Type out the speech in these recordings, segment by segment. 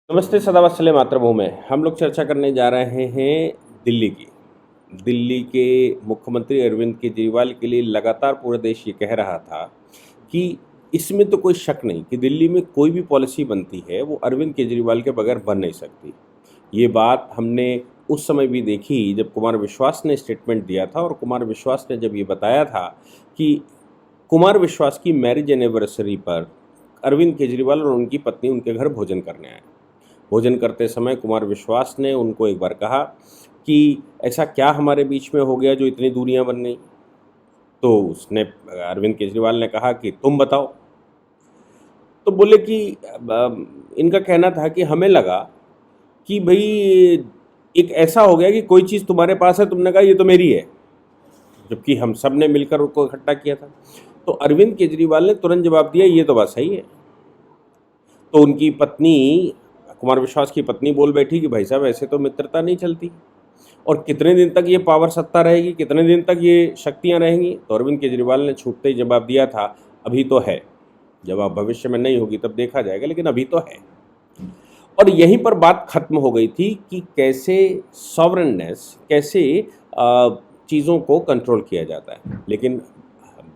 नमस्ते सदावत्सल्य मातृभूमि में हम लोग चर्चा करने जा रहे हैं दिल्ली की। दिल्ली के मुख्यमंत्री अरविंद केजरीवाल के लिए लगातार पूरा देश ये कह रहा था कि इसमें तो कोई शक नहीं कि दिल्ली में कोई भी पॉलिसी बनती है वो अरविंद केजरीवाल के बगैर बन नहीं सकती। ये बात हमने उस समय भी देखी जब कुमार विश्वास ने स्टेटमेंट दिया था और कुमार विश्वास ने जब ये बताया था कि कुमार विश्वास की मैरिज एनिवर्सरी पर अरविंद केजरीवाल और उनकी पत्नी उनके घर भोजन करने आए। भोजन करते समय कुमार विश्वास ने उनको एक बार कहा कि ऐसा क्या हमारे बीच में हो गया जो इतनी दूरियां बन गई। तो उसने अरविंद केजरीवाल ने कहा कि तुम बताओ। तो बोले कि इनका कहना था कि हमें लगा कि भाई एक ऐसा हो गया कि कोई चीज़ तुम्हारे पास है, तुमने कहा ये तो मेरी है, जबकि हम सब ने मिलकर उसको इकट्ठा किया था। तो अरविंद केजरीवाल ने तुरंत जवाब दिया ये तो बात सही है। तो उनकी पत्नी, कुमार विश्वास की पत्नी बोल बैठी कि भाई साहब ऐसे तो मित्रता नहीं चलती, और कितने दिन तक ये पावर सत्ता रहेगी, कितने दिन तक ये शक्तियां रहेंगी। तो अरविंद केजरीवाल ने छूटते ही जवाब दिया था अभी तो है, जब आप भविष्य में नहीं होगी तब देखा जाएगा, लेकिन अभी तो है। और यहीं पर बात खत्म हो गई थी कि कैसे सॉवरेननेस, कैसे चीज़ों को कंट्रोल किया जाता है। लेकिन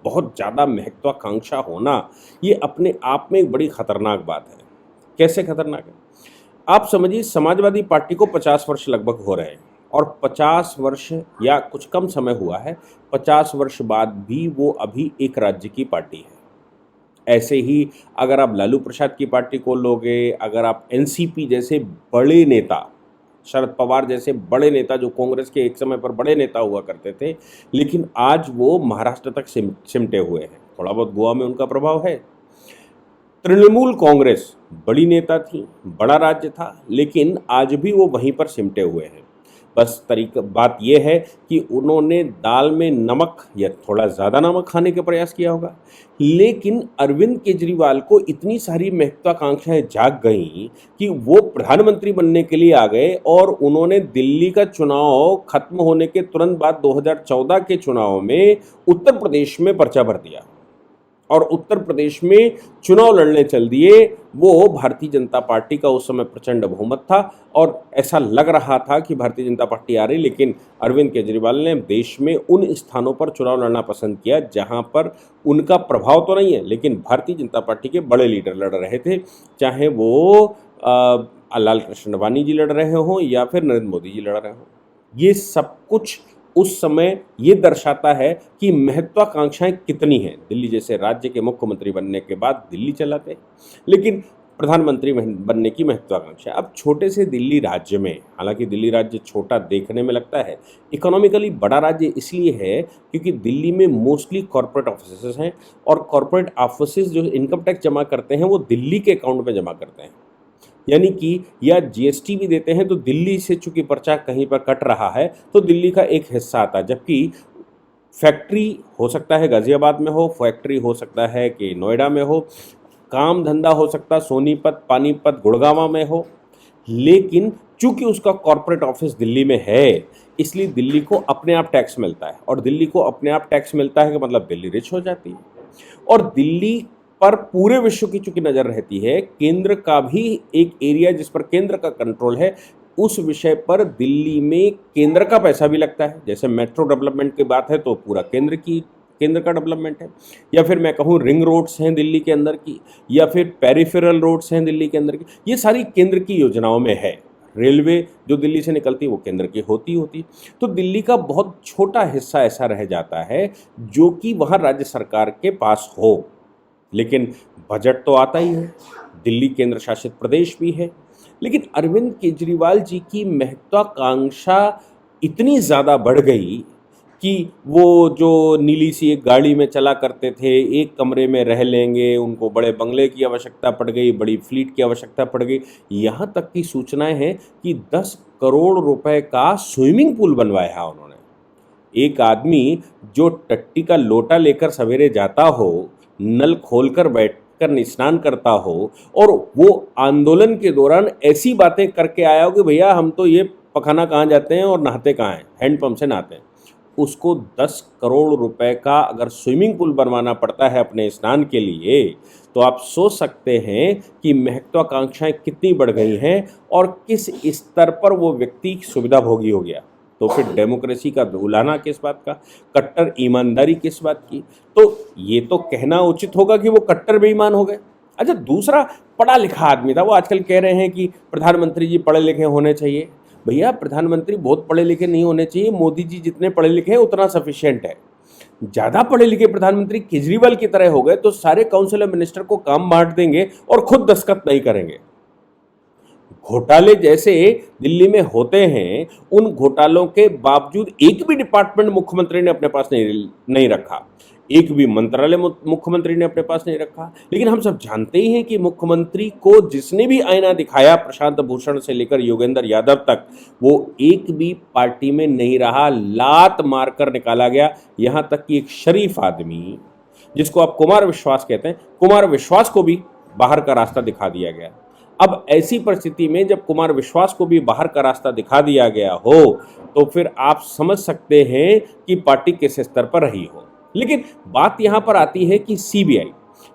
बहुत ज़्यादा महत्वाकांक्षा होना ये अपने आप में एक बड़ी खतरनाक बात है। कैसे खतरनाक है? आप समझिए, समाजवादी पार्टी को 50 वर्ष लगभग हो रहे हैं और 50 वर्ष या कुछ कम समय हुआ है, 50 वर्ष बाद भी वो अभी एक राज्य की पार्टी है। ऐसे ही अगर आप लालू प्रसाद की पार्टी को लोगे, अगर आप एनसीपी जैसे बड़े नेता, शरद पवार जैसे बड़े नेता जो कांग्रेस के एक समय पर बड़े नेता हुआ करते थे, लेकिन आज वो महाराष्ट्र तक सिमटे हुए हैं, थोड़ा बहुत गोवा में उनका प्रभाव है। तृणमूल कांग्रेस बड़ी नेता थी, बड़ा राज्य था, लेकिन आज भी वो वहीं पर सिमटे हुए हैं। बस बात यह है कि उन्होंने दाल में नमक या थोड़ा ज़्यादा नमक खाने का प्रयास किया होगा। लेकिन अरविंद केजरीवाल को इतनी सारी महत्वाकांक्षाएं जाग गईं कि वो प्रधानमंत्री बनने के लिए आ गए और उन्होंने दिल्ली का चुनाव खत्म होने के तुरंत बाद 2014 के चुनाव में उत्तर प्रदेश में पर्चा भर दिया और उत्तर प्रदेश में चुनाव लड़ने चल दिए। वो भारतीय जनता पार्टी का उस समय प्रचंड बहुमत था और ऐसा लग रहा था कि भारतीय जनता पार्टी आ रही, लेकिन अरविंद केजरीवाल ने देश में उन स्थानों पर चुनाव लड़ना पसंद किया जहां पर उनका प्रभाव तो नहीं है, लेकिन भारतीय जनता पार्टी के बड़े लीडर लड़ रहे थे, चाहे वो लाल कृष्ण आडवाणी जी लड़ रहे हों या फिर नरेंद्र मोदी जी लड़ रहे हों। ये सब कुछ उस समय ये दर्शाता है कि महत्वाकांक्षाएं कितनी हैं। दिल्ली जैसे राज्य के मुख्यमंत्री बनने के बाद दिल्ली चलाते हैं, लेकिन प्रधानमंत्री बनने की महत्वाकांक्षा। अब छोटे से दिल्ली राज्य में, हालांकि दिल्ली राज्य छोटा देखने में लगता है, इकोनॉमिकली बड़ा राज्य इसलिए है क्योंकि दिल्ली में मोस्टली कॉर्पोरेट ऑफिसेस हैं और कॉर्पोरेट ऑफिसेस जो इनकम टैक्स जमा करते हैं वो दिल्ली के अकाउंट में जमा करते हैं, यानी कि या जीएसटी भी देते हैं तो दिल्ली से चूंकि पर्चा कहीं पर कट रहा है तो दिल्ली का एक हिस्सा आता है। जबकि फैक्ट्री हो सकता है गाजियाबाद में हो, फैक्ट्री हो सकता है कि नोएडा में हो, काम धंधा हो सकता है सोनीपत, पानीपत, गुड़गांव में हो, लेकिन चूंकि उसका कॉर्पोरेट ऑफिस दिल्ली में है इसलिए दिल्ली को अपने आप टैक्स मिलता है, और दिल्ली को अपने आप टैक्स मिलता है कि मतलब दिल्ली रिच हो जाती है। और दिल्ली पर पूरे विश्व की चूंकि नज़र रहती है, केंद्र का भी एक एरिया जिस पर केंद्र का कंट्रोल है, उस विषय पर दिल्ली में केंद्र का पैसा भी लगता है। जैसे मेट्रो डेवलपमेंट की बात है तो पूरा केंद्र का डेवलपमेंट है, या फिर मैं कहूँ रिंग रोड्स हैं दिल्ली के अंदर की, या फिर पेरिफेरल रोड्स हैं दिल्ली के अंदर की, ये सारी केंद्र की योजनाओं में है। रेलवे जो दिल्ली से निकलती है वो केंद्र की होती। तो दिल्ली का बहुत छोटा हिस्सा ऐसा रह जाता है जो कि वहाँ राज्य सरकार के पास हो, लेकिन बजट तो आता ही है। दिल्ली केंद्र शासित प्रदेश भी है, लेकिन अरविंद केजरीवाल जी की महत्वाकांक्षा इतनी ज़्यादा बढ़ गई कि वो जो नीली सी एक गाड़ी में चला करते थे, एक कमरे में रह लेंगे, उनको बड़े बंगले की आवश्यकता पड़ गई, बड़ी फ्लीट की आवश्यकता पड़ गई। यहाँ तक की सूचनाएं हैं कि 10 करोड़ रुपए का स्विमिंग पूल बनवाया है उन्होंने। एक आदमी जो टट्टी का लोटा लेकर सवेरे जाता हो, नल खोलकर बैठकर स्नान करता हो, और वो आंदोलन के दौरान ऐसी बातें करके आया हो कि भैया हम तो ये पखाना कहाँ जाते हैं और नहाते कहाँ हैं, हैंडपंप से नहाते हैं, उसको 10 करोड़ रुपए का अगर स्विमिंग पूल बनवाना पड़ता है अपने स्नान के लिए, तो आप सोच सकते हैं कि महत्वाकांक्षाएं कितनी बढ़ गई हैं और किस स्तर पर वो व्यक्ति सुविधा भोगी हो गया। तो फिर डेमोक्रेसी का उलाहना किस बात का, कट्टर ईमानदारी किस बात की। तो ये तो कहना उचित होगा कि वो कट्टर बेईमान हो गए। अच्छा, दूसरा पढ़ा लिखा आदमी था, वो आजकल कह रहे हैं कि प्रधानमंत्री जी पढ़े लिखे होने चाहिए। भैया, प्रधानमंत्री बहुत पढ़े लिखे नहीं होने चाहिए, मोदी जी जितने पढ़े लिखे हैं उतना सफिशिएंट है। ज़्यादा पढ़े लिखे प्रधानमंत्री केजरीवाल की तरह हो गए तो सारे काउंसिल ऑफ मिनिस्टर को काम बांट देंगे और खुद दस्तखत नहीं करेंगे। घोटाले जैसे दिल्ली में होते हैं, उन घोटालों के बावजूद एक भी डिपार्टमेंट मुख्यमंत्री ने अपने पास नहीं रखा, एक भी मंत्रालय मुख्यमंत्री ने अपने पास नहीं रखा। लेकिन हम सब जानते ही हैं कि मुख्यमंत्री को जिसने भी आईना दिखाया, प्रशांत भूषण से लेकर योगेंद्र यादव तक, वो एक भी पार्टी में नहीं रहा, लात मारकर निकाला गया। यहाँ तक कि एक शरीफ आदमी जिसको आप कुमार विश्वास कहते हैं, कुमार विश्वास को भी बाहर का रास्ता दिखा दिया गया। अब ऐसी परिस्थिति में जब कुमार विश्वास को भी बाहर का रास्ता दिखा दिया गया हो तो फिर आप समझ सकते हैं कि पार्टी किस स्तर पर रही हो। लेकिन बात यहां पर आती है कि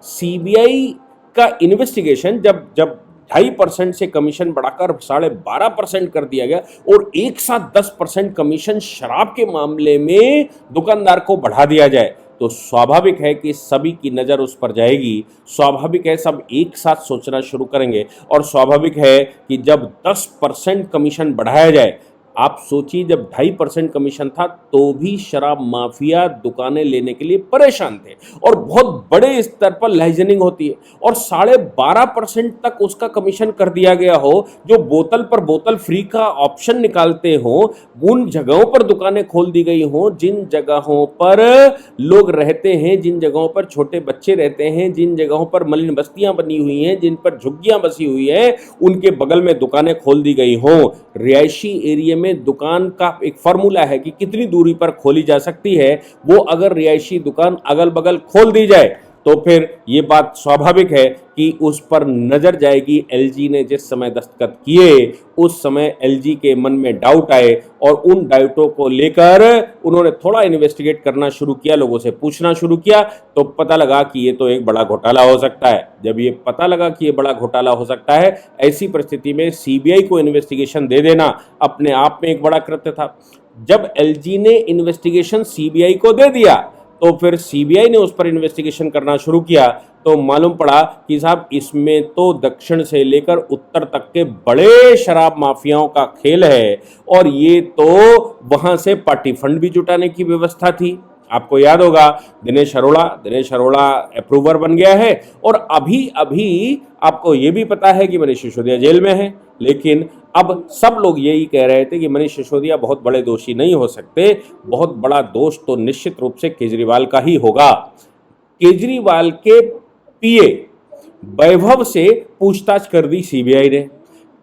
सीबीआई का इन्वेस्टिगेशन जब 2.5% से कमीशन बढ़ाकर 12.5% कर दिया गया और एक साथ 10% कमीशन शराब के मामले में दुकानदार को बढ़ा दिया जाए, तो स्वाभाविक है कि सभी की नज़र उस पर जाएगी। स्वाभाविक है सब एक साथ सोचना शुरू करेंगे और स्वाभाविक है कि जब 10% कमीशन बढ़ाया जाए, आप सोचिए जब 2.5% कमीशन था तो भी शराब माफिया दुकानें लेने के लिए परेशान थे और बहुत बड़े स्तर पर लाइजनिंग होती है, और 12.5% तक उसका कमीशन कर दिया गया हो। जो बोतल पर बोतल फ्री का ऑप्शन निकालते हो, उन जगहों पर दुकानें खोल दी गई हों जिन जगहों पर लोग रहते हैं, जिन जगहों पर छोटे बच्चे रहते हैं, जिन जगहों पर मलिन बस्तियां बनी हुई हैं, जिन पर झुग्गियां बसी हुई हैं, उनके बगल में दुकानें खोल दी गई हों। रिहायशी एरिया में दुकान का एक फॉर्मूला है कि कितनी दूरी पर खोली जा सकती है, वो अगर रिहायशी दुकान अगल बगल खोल दी जाए तो फिर ये बात स्वाभाविक है कि उस पर नजर जाएगी। एलजी ने जिस समय दस्तखत किए उस समय एलजी के मन में डाउट आए और उन डाउटों को लेकर उन्होंने थोड़ा इन्वेस्टिगेट करना शुरू किया, लोगों से पूछना शुरू किया, तो पता लगा कि ये तो एक बड़ा घोटाला हो सकता है। जब ये पता लगा कि ये बड़ा घोटाला हो सकता है, ऐसी परिस्थिति में सीबीआई को इन्वेस्टिगेशन दे देना अपने आप में एक बड़ा कृत्य था। जब एलजी ने इन्वेस्टिगेशन सीबीआई को दे दिया तो फिर सीबीआई ने उस पर इन्वेस्टिगेशन करना शुरू किया, तो मालूम पड़ा कि साहब इसमें तो दक्षिण से लेकर उत्तर तक के बड़े शराब माफियाओं का खेल है और ये तो वहां से पार्टी फंड भी जुटाने की व्यवस्था थी। आपको याद होगा दिनेश अरोड़ा अप्रूवर बन गया है और अभी अभी आपको ये भी पता है कि मनीष सिसोदिया जेल में है। लेकिन अब सब लोग यही कह रहे थे कि मनीष सिसोदिया बहुत बड़े दोषी नहीं हो सकते, बहुत बड़ा दोष तो निश्चित रूप से केजरीवाल का ही होगा। केजरीवाल के पीए वैभव से पूछताछ कर दी सीबीआई ने।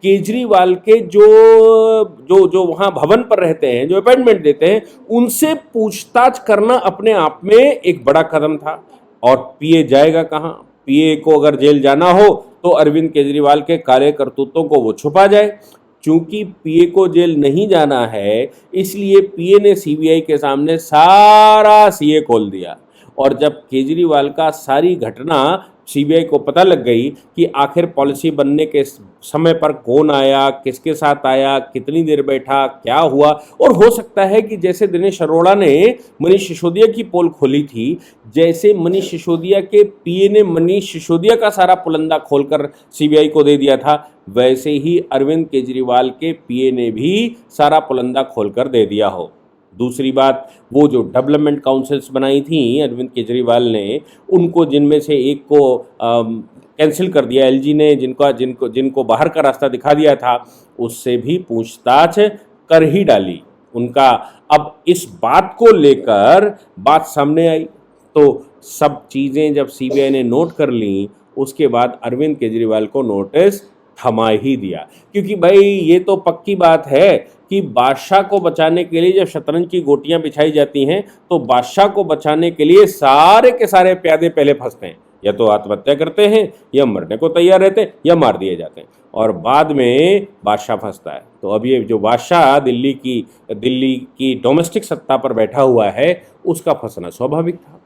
केजरीवाल के जो वहां भवन पर रहते हैं, जो अपॉइंटमेंट देते हैं, उनसे पूछताछ करना अपने आप में एक बड़ा कदम था। और पीए जाएगा कहां? पीए को अगर जेल जाना हो तो अरविंद केजरीवाल के काले करतूतों को वो छुपा जाए। चूंकि पीए को जेल नहीं जाना है, इसलिए पीए ने सीबीआई के सामने सारा सीए खोल दिया। और जब केजरीवाल का सारी घटना सीबीआई को पता लग गई कि आखिर पॉलिसी बनने के समय पर कौन आया, किसके साथ आया, कितनी देर बैठा, क्या हुआ, और हो सकता है कि जैसे दिनेश अरोड़ा ने मनीष सिसोदिया की पोल खोली थी, जैसे मनीष सिसोदिया के पीए ने मनीष सिसोदिया का सारा पुलंदा खोलकर सीबीआई को दे दिया था, वैसे ही अरविंद केजरीवाल के पीए ने भी सारा पुलंदा खोलकर दे दिया हो। दूसरी बात, वो जो डेवलपमेंट काउंसिल्स बनाई थी अरविंद केजरीवाल ने, उनको जिनमें से एक को कैंसिल कर दिया एलजी ने, जिनको बाहर का रास्ता दिखा दिया था, उससे भी पूछताछ कर ही डाली उनका। अब इस बात को लेकर बात सामने आई तो सब चीज़ें जब सीबीआई ने नोट कर ली, उसके बाद अरविंद केजरीवाल को नोटिस थमा ही दिया। क्योंकि भाई ये तो पक्की बात है कि बादशाह को बचाने के लिए जब शतरंज की गोटियां बिछाई जाती हैं तो बादशाह को बचाने के लिए सारे के सारे प्यादे पहले फंसते हैं, या तो आत्महत्या करते हैं या मरने को तैयार रहते हैं या मार दिए जाते हैं, और बाद में बादशाह फंसता है। तो अब ये जो बादशाह दिल्ली की डोमेस्टिक सत्ता पर बैठा हुआ है, उसका फंसना स्वाभाविक था।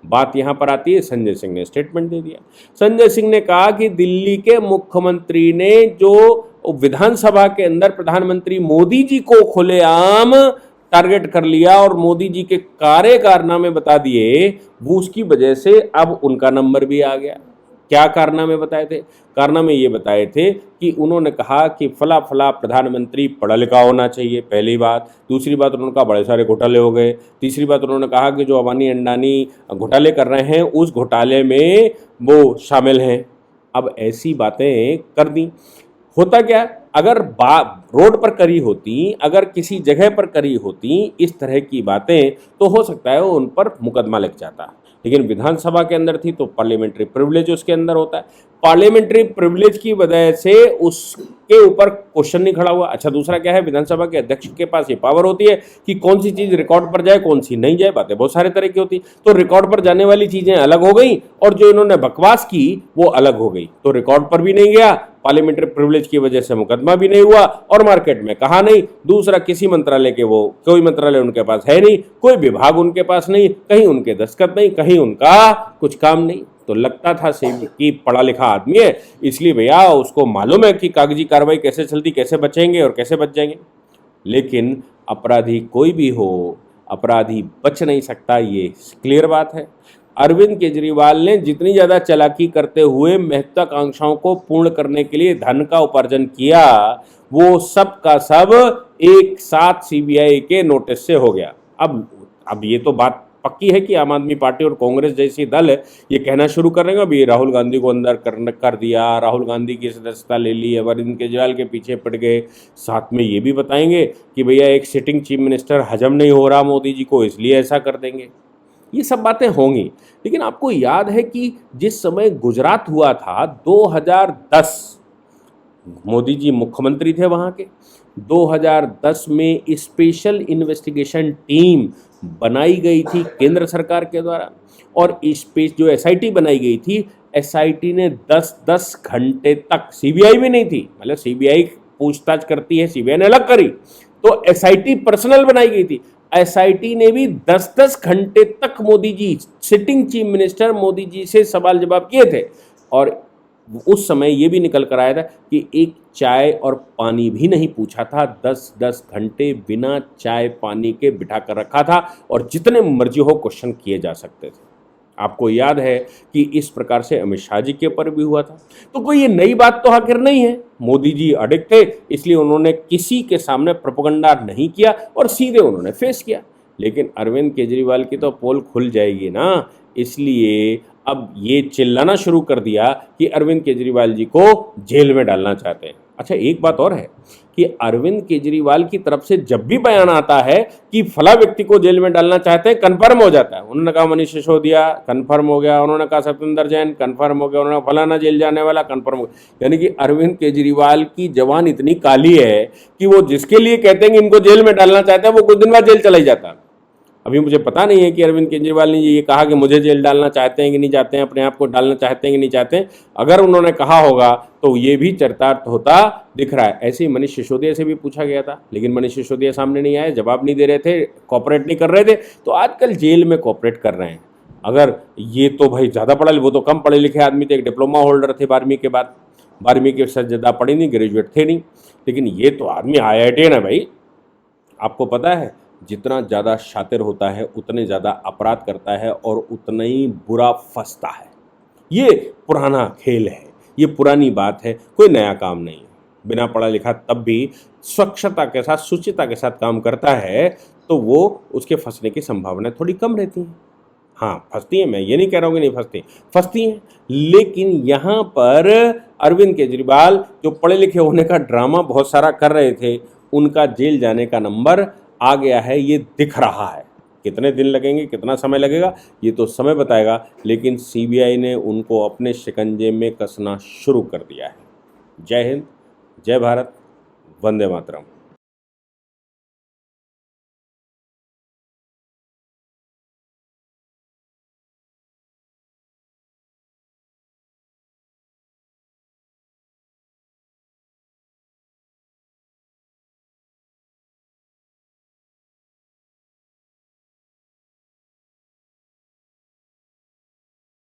बात यहाँ पर आती है, संजय सिंह ने स्टेटमेंट दे दिया। संजय सिंह ने कहा कि दिल्ली के मुख्यमंत्री ने जो विधानसभा के अंदर प्रधानमंत्री मोदी जी को खुलेआम टारगेट कर लिया और मोदी जी के कारनामे बता दिए, वो उसकी वजह से अब उनका नंबर भी आ गया। क्या कारनामे बताए थे? कारनामे ये बताए थे कि उन्होंने कहा कि फला फला प्रधानमंत्री पढ़ा लिखा होना चाहिए, पहली बात। दूसरी बात उन्होंने कहा बड़े सारे घोटाले हो गए। तीसरी बात उन्होंने कहा कि जो अबानी अंडानी घोटाले कर रहे हैं उस घोटाले में वो शामिल हैं। अब ऐसी बातें कर दी। होता क्या, अगर रोड पर करी होती, अगर किसी जगह पर करी होती इस तरह की बातें, तो हो सकता है उन पर मुकदमा लग जाता। लेकिन विधानसभा के अंदर थी तो पार्लियामेंट्री प्रिविलेज उसके अंदर होता है। पार्लियामेंट्री प्रिविलेज की वजह से उसके ऊपर क्वेश्चन नहीं खड़ा हुआ। अच्छा, दूसरा क्या है, विधानसभा के अध्यक्ष के पास ये पावर होती है कि कौन सी चीज रिकॉर्ड पर जाए, कौन सी नहीं जाए। बातें बहुत सारे तरह की होती, तो रिकॉर्ड पर जाने वाली चीजें अलग हो गई और जो इन्होंने बकवास की वो अलग हो गई। तो रिकॉर्ड पर भी नहीं गया, पार्लियामेंट्री प्रिविलेज की वजह से मुकदमा भी नहीं हुआ और मार्केट में कहा नहीं। दूसरा, किसी मंत्रालय के वो कोई मंत्रालय उनके पास है नहीं, कोई विभाग उनके पास नहीं, कहीं उनके दस्तखत नहीं, कहीं उनका कुछ काम नहीं। तो लगता था कि पढ़ा लिखा आदमी है, इसलिए भैया उसको मालूम है कि कागजी कार्रवाई कैसे चलती, कैसे बचेंगे और कैसे बच जाएंगे। लेकिन अपराधी कोई भी हो, अपराधी बच नहीं सकता, ये क्लियर बात है। अरविंद केजरीवाल ने जितनी ज़्यादा चालाकी करते हुए महत्वाकांक्षाओं को पूर्ण करने के लिए धन का उपार्जन किया, वो सब का सब एक साथ सीबीआई के नोटिस से हो गया। अब ये तो बात पक्की है कि आम आदमी पार्टी और कांग्रेस जैसी दल ये कहना शुरू कर रहे हैं अभी राहुल गांधी को अंदर कर दिया, राहुल गांधी की सदस्यता ले ली, अरविंद केजरीवाल के पीछे पड़ गए। साथ में ये भी बताएंगे कि भैया एक सिटिंग चीफ मिनिस्टर हजम नहीं हो रहा मोदी जी को, इसलिए ऐसा कर देंगे। ये सब बातें होंगी। लेकिन आपको याद है कि जिस समय गुजरात हुआ था 2010, मोदी जी मुख्यमंत्री थे वहाँ के, 2010 में स्पेशल इन्वेस्टिगेशन टीम बनाई गई थी केंद्र सरकार के द्वारा और जो एसआईटी बनाई गई थी, एसआईटी ने 10-10 घंटे तक, सीबीआई भी नहीं थी, मतलब सीबीआई पूछताछ करती है, सीबीआई ने अलग करी, तो एसआईटी पर्सनल बनाई गई थी। एसआईटी ने भी 10-10 घंटे तक Modi ji, sitting chief minister Modi ji से सवाल जवाब किए थे। और उस समय ये भी निकल कर आया था कि एक चाय और पानी भी नहीं पूछा था, 10-10 घंटे बिना चाय पानी के बिठा कर रखा था और जितने मर्जी हो क्वेश्चन किए जा सकते थे। आपको याद है कि इस प्रकार से अमित शाह जी के ऊपर भी हुआ था। तो कोई ये नई बात तो आखिर नहीं है। मोदी जी अडिग थे, इसलिए उन्होंने किसी के सामने प्रोपेगेंडा नहीं किया और सीधे उन्होंने फेस किया। लेकिन अरविंद केजरीवाल की तो पोल खुल जाएगी ना, इसलिए अब ये चिल्लाना शुरू कर दिया कि अरविंद केजरीवाल जी को जेल में डालना चाहते हैं। अच्छा, एक बात और है कि अरविंद केजरीवाल की तरफ से जब भी बयान आता है कि फला व्यक्ति को जेल में डालना चाहते हैं, कन्फर्म हो जाता है। उन्होंने कहा मनीष सिसोदिया, कन्फर्म हो गया। उन्होंने कहा सत्येंद्र जैन, कन्फर्म हो गया। उन्होंने फलाना जेल जाने वाला, कन्फर्म हो गया। यानी कि अरविंद केजरीवाल की जबान इतनी काली है कि वो जिसके लिए कहते हैं कि इनको जेल में डालना चाहते हैं, वो कुछ दिन बाद जेल चला ही जाता है। अभी मुझे पता नहीं है कि अरविंद केजरीवाल ने ये कहा कि मुझे जेल डालना चाहते हैं कि नहीं चाहते हैं, अपने आप को डालना चाहते हैं कि नहीं चाहते हैं। अगर उन्होंने कहा होगा तो ये भी चरितार्थ होता दिख रहा है। ऐसे ही मनीष सिसोदिया से भी पूछा गया था, लेकिन मनीष सिसोदिया सामने नहीं आए, जवाब नहीं दे रहे थे, कोऑपरेट नहीं कर रहे थे। तो आजकल जेल में कोऑपरेट कर रहे हैं। अगर ये तो भाई ज़्यादा पढ़ा, वो तो कम पढ़े लिखे आदमी थे, एक डिप्लोमा होल्डर थे 12वीं के बाद, 12वीं के साथ ज़्यादा पढ़ी नहीं, ग्रेजुएट थे नहीं। लेकिन ये तो आदमी IIT है भाई। आपको पता है जितना ज़्यादा शातिर होता है उतने ज़्यादा अपराध करता है और उतना ही बुरा फंसता है। ये पुराना खेल है, ये पुरानी बात है, कोई नया काम नहीं है। बिना पढ़ा लिखा तब भी स्वच्छता के साथ, शुचिता के साथ काम करता है तो वो उसके फंसने की संभावना थोड़ी कम रहती है। हाँ, फंसती हैं, मैं ये नहीं कह रहा हूँ कि नहीं फंसती, फंसती हैं। लेकिन यहाँ पर अरविंद केजरीवाल जो पढ़े लिखे होने का ड्रामा बहुत सारा कर रहे थे, उनका जेल जाने का नंबर आ गया है, ये दिख रहा है। कितने दिन लगेंगे, कितना समय लगेगा, ये तो समय बताएगा। लेकिन सीबीआई ने उनको अपने शिकंजे में कसना शुरू कर दिया है। जय हिंद, जय भारत, वंदे मातरम।